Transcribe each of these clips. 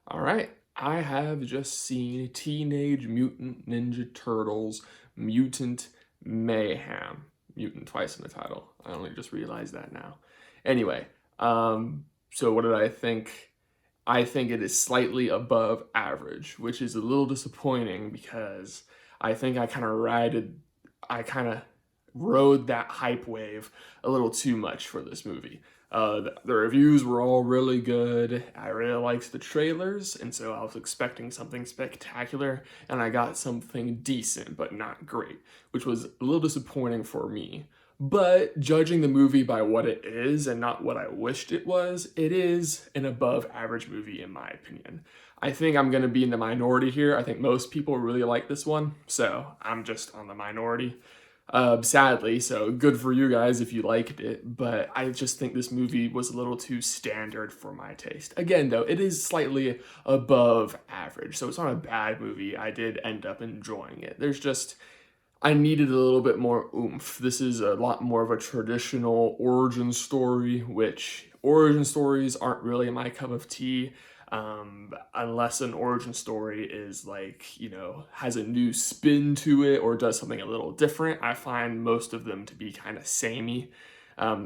All right, I have just seen Teenage Mutant Ninja Turtles Mutant Mayhem. Mutant twice in the title. I only just realized that now. Anyway, so what did I think? I think it is slightly above average, which is a little disappointing because I think I kind of rode that hype wave a little too much for this movie. The reviews were all really good. I really liked the trailers, and so I was expecting something spectacular, and I got something decent but not great, which was a little disappointing for me. But judging the movie by what it is and not what I wished it is an above average movie in my opinion. I think I'm going to be in the minority here. I think most people really like this one, so I'm just on the minority. Sadly, so good for you guys if you liked it, but I just think this movie was a little too standard for my taste. Again, though, it is slightly above average, so it's not a bad movie. I did end up enjoying it. I needed a little bit more oomph. This is a lot more of a traditional origin story, which origin stories aren't really my cup of tea. Unless an origin story is like, has a new spin to it or does something a little different. I find most of them to be kind of samey,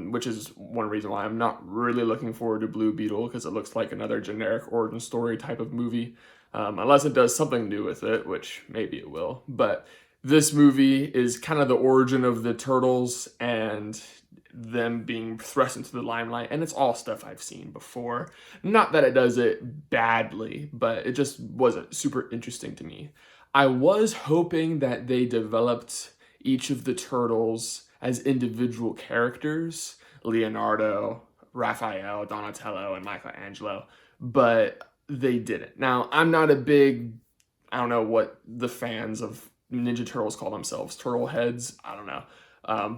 which is one reason why I'm not really looking forward to Blue Beetle, because it looks like another generic origin story type of movie, unless it does something new with it, which maybe it will. But this movie is kind of the origin of the Turtles and them being thrust into the limelight, and it's all stuff I've seen before. Not that it does it badly, but it just wasn't super interesting to me. I was hoping that they developed each of the turtles as individual characters, Leonardo, Raphael, Donatello, and Michelangelo, but they didn't. Now, I'm not a big, I don't know what the fans of Ninja Turtles call themselves, turtle heads, I don't know.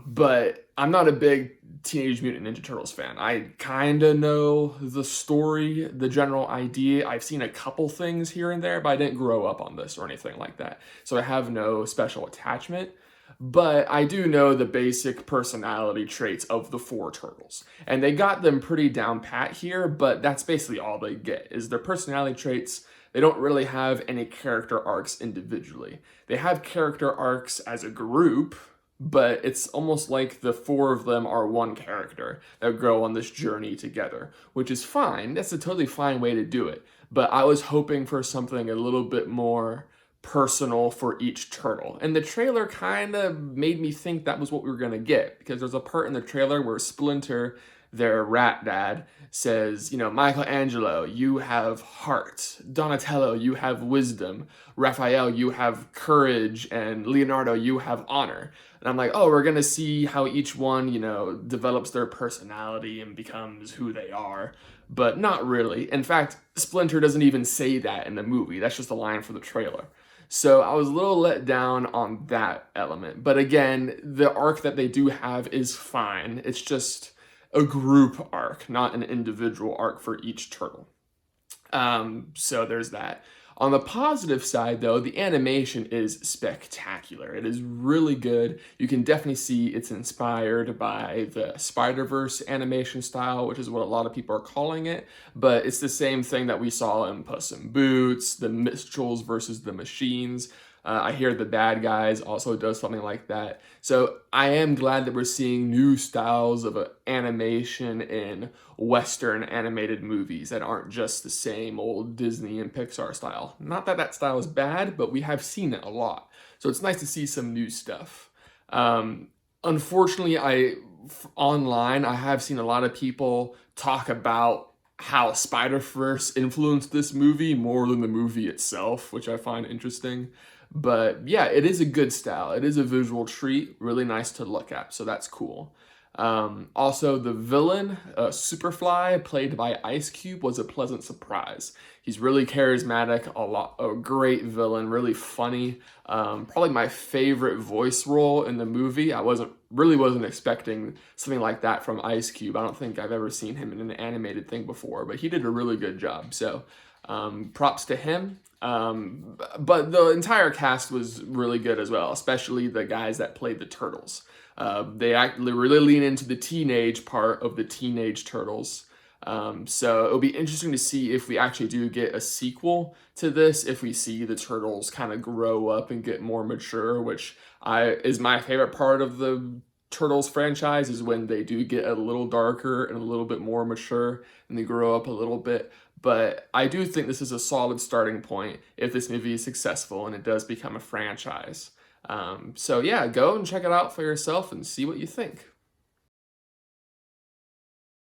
But I'm not a big Teenage Mutant Ninja Turtles fan. I kind of know the story, the general idea. I've seen a couple things here and there, but I didn't grow up on this or anything like that. So I have no special attachment. But I do know the basic personality traits of the four turtles. And they got them pretty down pat here, but that's basically all they get, is their personality traits. They don't really have any character arcs individually. They have character arcs as a group, but it's almost like the four of them are one character that grow on this journey together, which is fine. That's a totally fine way to do it. But I was hoping for something a little bit more personal for each turtle. And the trailer kind of made me think that was what we were going to get, because there's a part in the trailer where Splinter, their rat dad, says, Michelangelo, you have heart. Donatello, you have wisdom. Raphael, you have courage. And Leonardo, you have honor. And I'm like, oh, we're going to see how each one, develops their personality and becomes who they are. But not really. In fact, Splinter doesn't even say that in the movie. That's just a line for the trailer. So I was a little let down on that element. But again, the arc that they do have is fine. It's just a group arc, not an individual arc for each turtle. So there's that. On the positive side, though, the animation is spectacular. It is really good. You can definitely see it's inspired by the Spider-Verse animation style, which is what a lot of people are calling it. But it's the same thing that we saw in Puss in Boots, the Minstrels versus the Machines. I hear the Bad Guys also does something like that. So I am glad that we're seeing new styles of animation in Western animated movies that aren't just the same old Disney and Pixar style. Not that that style is bad, but we have seen it a lot. So it's nice to see some new stuff. Unfortunately, online, I have seen a lot of people talk about how Spider-Verse influenced this movie more than the movie itself, which I find interesting. But yeah, it is a good style. It is a visual treat, really nice to look at, so that's cool. Also, the villain, Superfly, played by Ice Cube, was a pleasant surprise. He's really charismatic, a great villain, really funny. Probably my favorite voice role in the movie. I wasn't expecting something like that from Ice Cube. I don't think I've ever seen him in an animated thing before, but he did a really good job. So props to him. But the entire cast was really good as well, especially the guys that played the Turtles. They really lean into the teenage part of the Teenage Turtles. So it'll be interesting to see if we actually do get a sequel to this, if we see the turtles kind of grow up and get more mature, which is my favorite part of the Turtles franchise, is when they do get a little darker and a little bit more mature and they grow up a little bit. But I do think this is a solid starting point if this movie is successful and it does become a franchise. So yeah, go and check it out for yourself and see what you think.